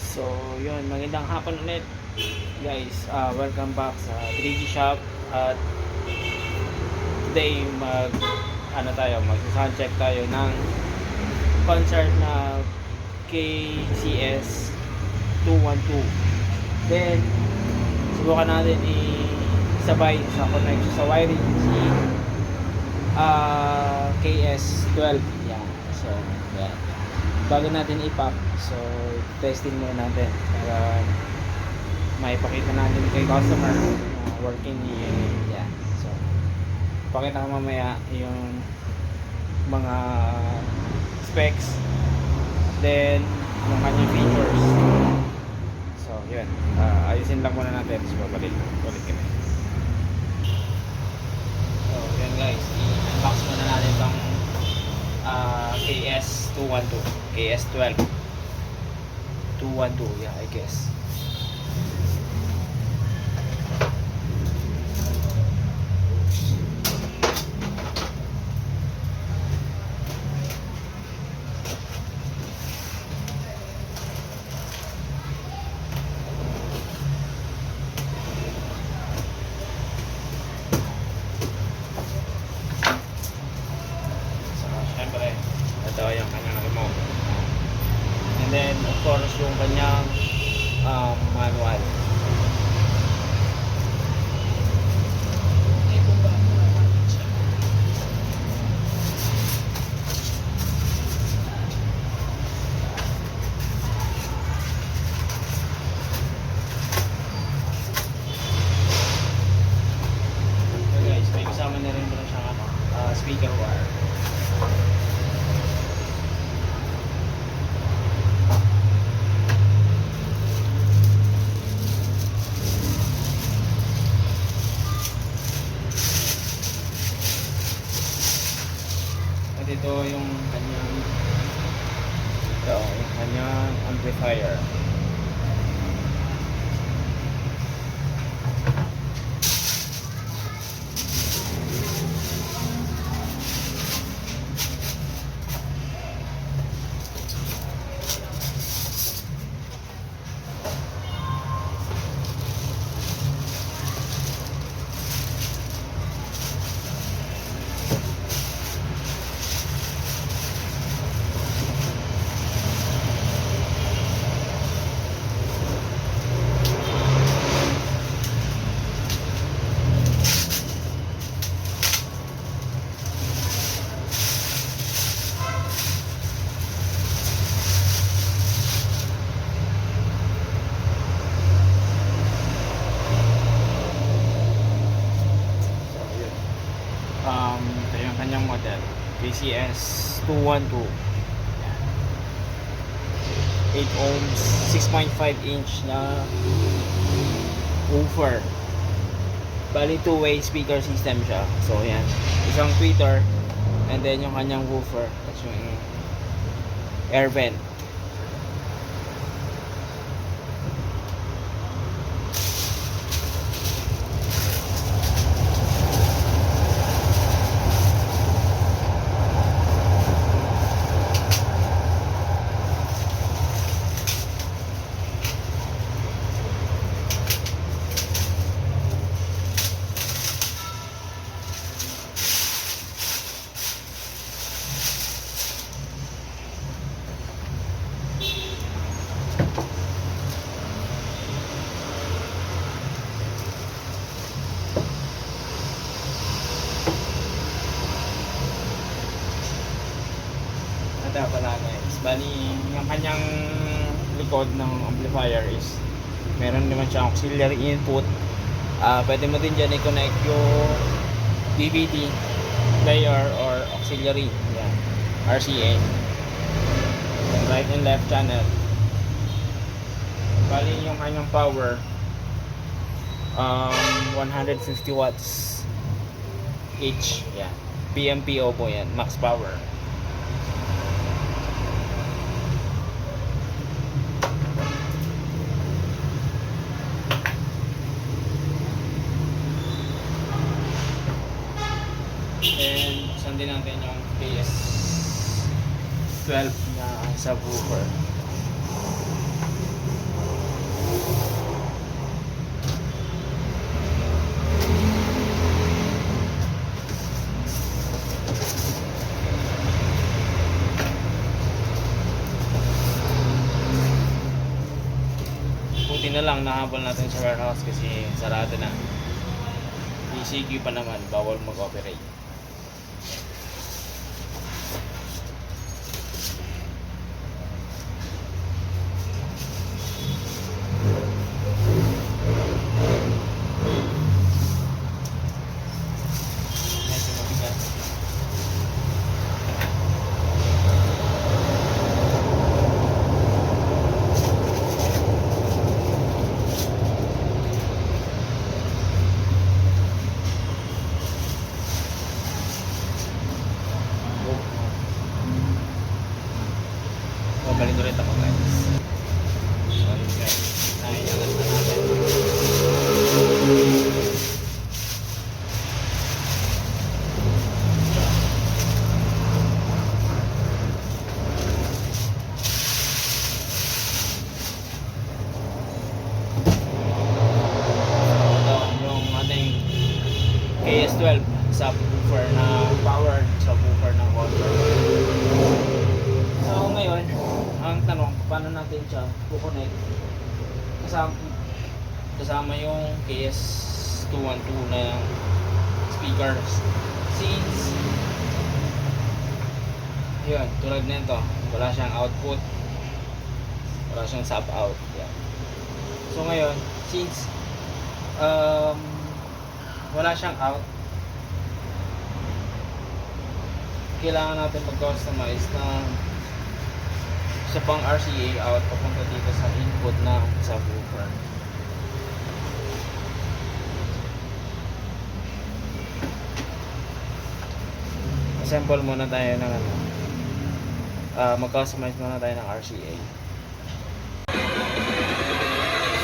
So, yun, magandang hapon ulit guys. Welcome back sa 3D Shop. At today mag sound check tayo ng Konzert na KCS-212. Then subukan natin isabay sa connection sa wiring si KS-12. Yan. So, yan. Bago natin i-pop, so testing muna natin para maipakita natin kay customer working yan. So pakita ko mamaya yung mga specs, then yung kanyang features. So yun, ayusin lang muna natin, so balik kami. So yun guys, i-unbox muna natin itong KS-212, KS-12 yeah, I guess. Siyempre, ito yung kanyang remote. And then, of course, yung kanyang manual. So guys, may kasama na rin doon siyang speaker wire. Ito yung kanyang amplifier. Ito yung kanyang model, KCS-212, 8 ohms, 6.5 inch na woofer. Bali 2-way speaker system siya. So yan, isang tweeter, and then yung kanyang woofer, tapos yung air vent. Pala guys, bali yung kanyang likod ng amplifier is meron naman siyang auxiliary input. Pwede mo din dyan i-connect yung DVD player or auxiliary, yan, RCA, and right and left channel. Bali yung kanyang power 150 watts each, yan, PMPO po yan, max power. And sundin natin yung KS-12 na subwoofer. Yun na lang nahabol natin sa warehouse kasi sarado na. ECQ pa naman, bawal mag-operate. Medyo mabigat. Balik ulit ako guys. So yun guys, naiangat na natin. So ito yung ating KS-12 subwoofer na powered subwoofer ng Konzert. So ngayon, ang tanong, paano natin siya kukonect kasama yung KS-212 na speakers. Since yun, tulad nito, wala siyang output, wala siyang sub out. Yan. So ngayon, since wala siyang out, kailangan natin mag-customize na sa pang RCA out papunta dito sa input ng subwoofer. Assemble muna tayo ng ano, mag-customize muna tayo ng RCA.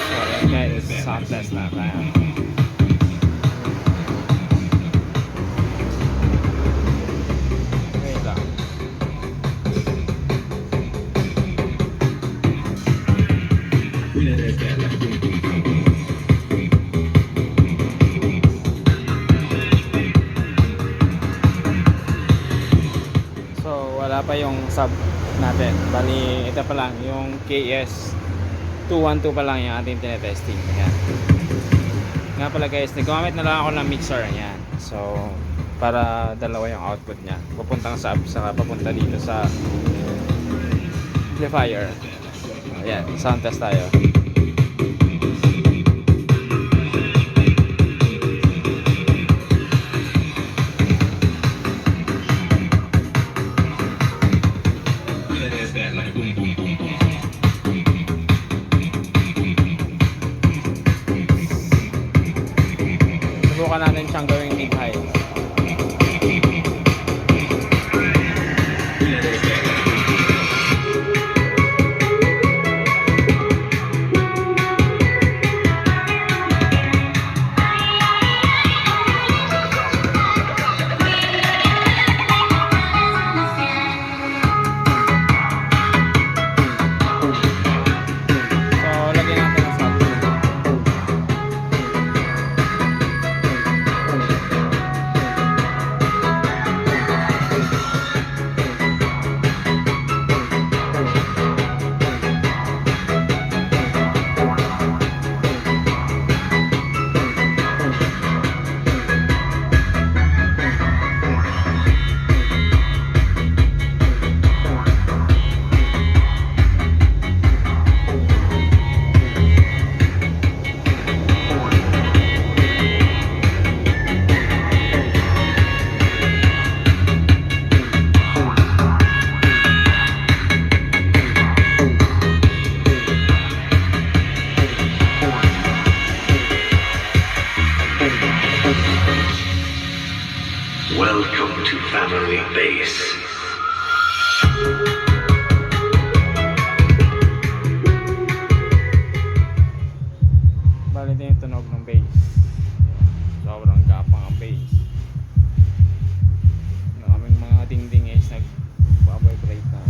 So guys, sound test na tayo. Wala pa yung sub natin. Bali, ito pa lang yung KS-212 pa lang yung ating tinetesting. Ayan. Nga pala guys, naggamit na lang ako ng mixer. Ayan. So, para dalawa yung output niya. Papuntang sub, saka papunta dito sa amplifier. Ayan, sound test tayo. Subukan natin siyang gawing mid-high. Welcome to Family Base. Bali din yung tunog ng bass. Sobrang gapang ang bass. Yung aming mga dingding is nag-vibrate na.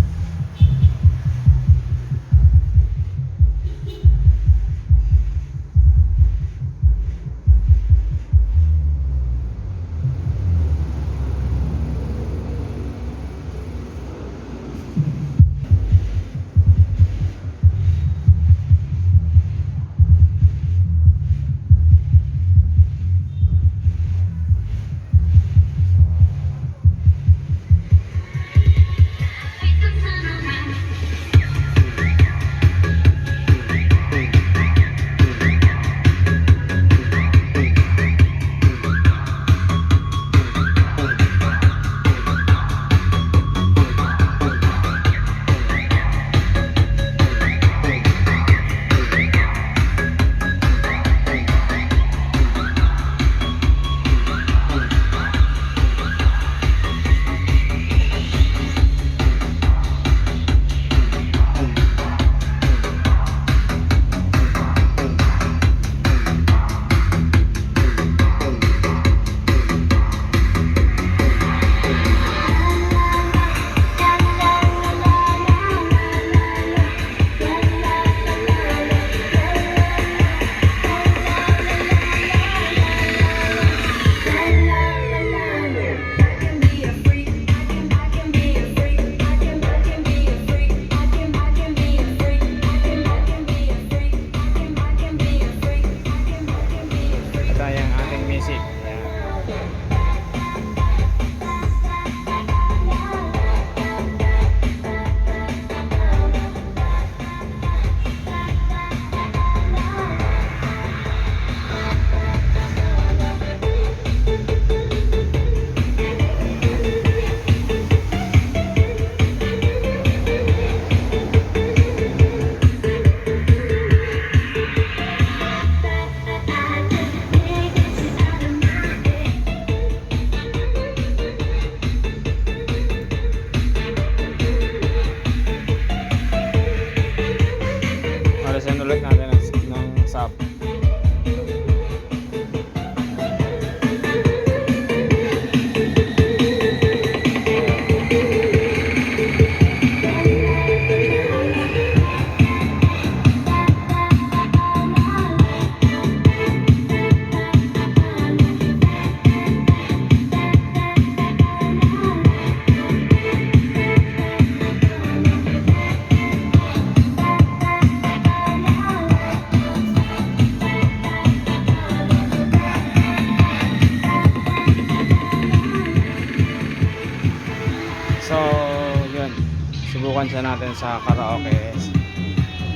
mapapansin natin sa karaoke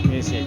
music.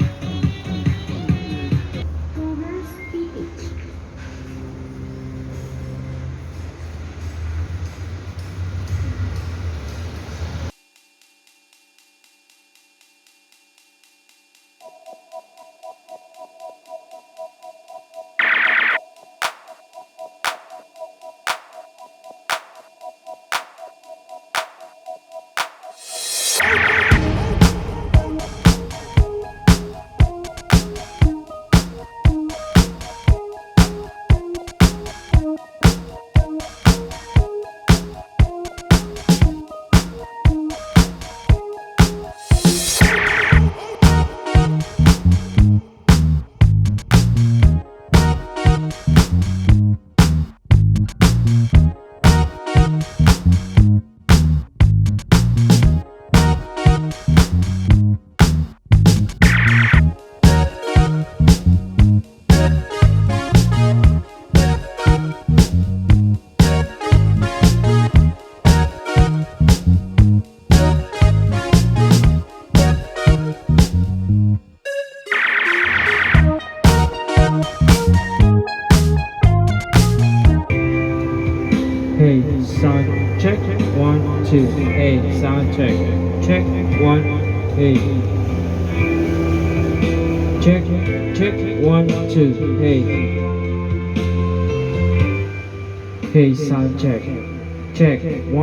Hey, sound check, 1, 2. Hey, sound check, check, 1, hey. Check, check, 1, 2. Hey. Hey, sound check, check, 1,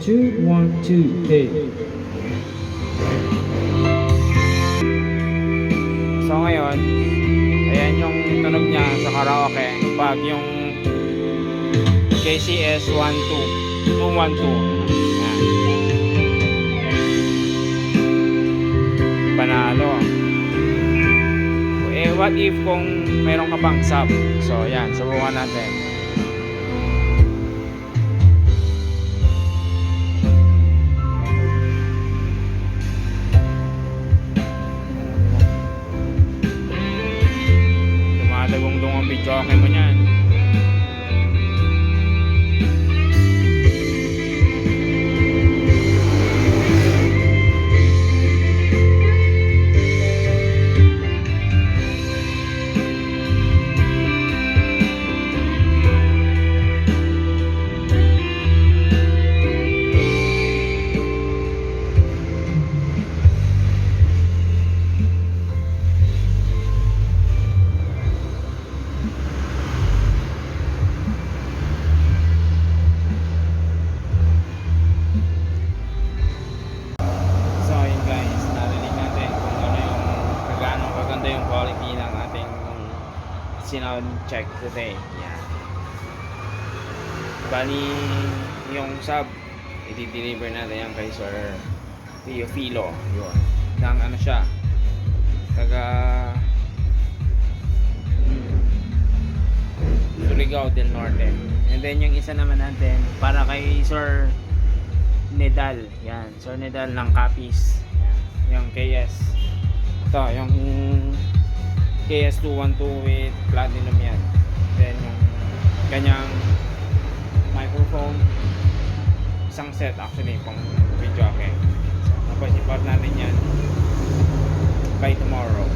2, 1, 2. Hey. So ngayon, ayan yung tunog niya sa karaoke pag yung KCS-212. Yan. Panalo. Eh, what if kung meron ka pang sub? So, yan. Subukan natin. Tumadagong-dong ang video okay mo niyan. Sound check today. Yan. Bali, yung sub, i-deliver natin yan kay Sir Teofilo. Yun. Nang ano siya, taga Surigao del Norte. And then yung isa naman natin, para kay Sir Nedal. Yan. Sir Nedal ng Capiz. Yung KS. Ito, yung KS-212 with platinum yan. Then yung kanyang microphone, isang set actually pang video okay. So tapos i-part natin yan by tomorrow.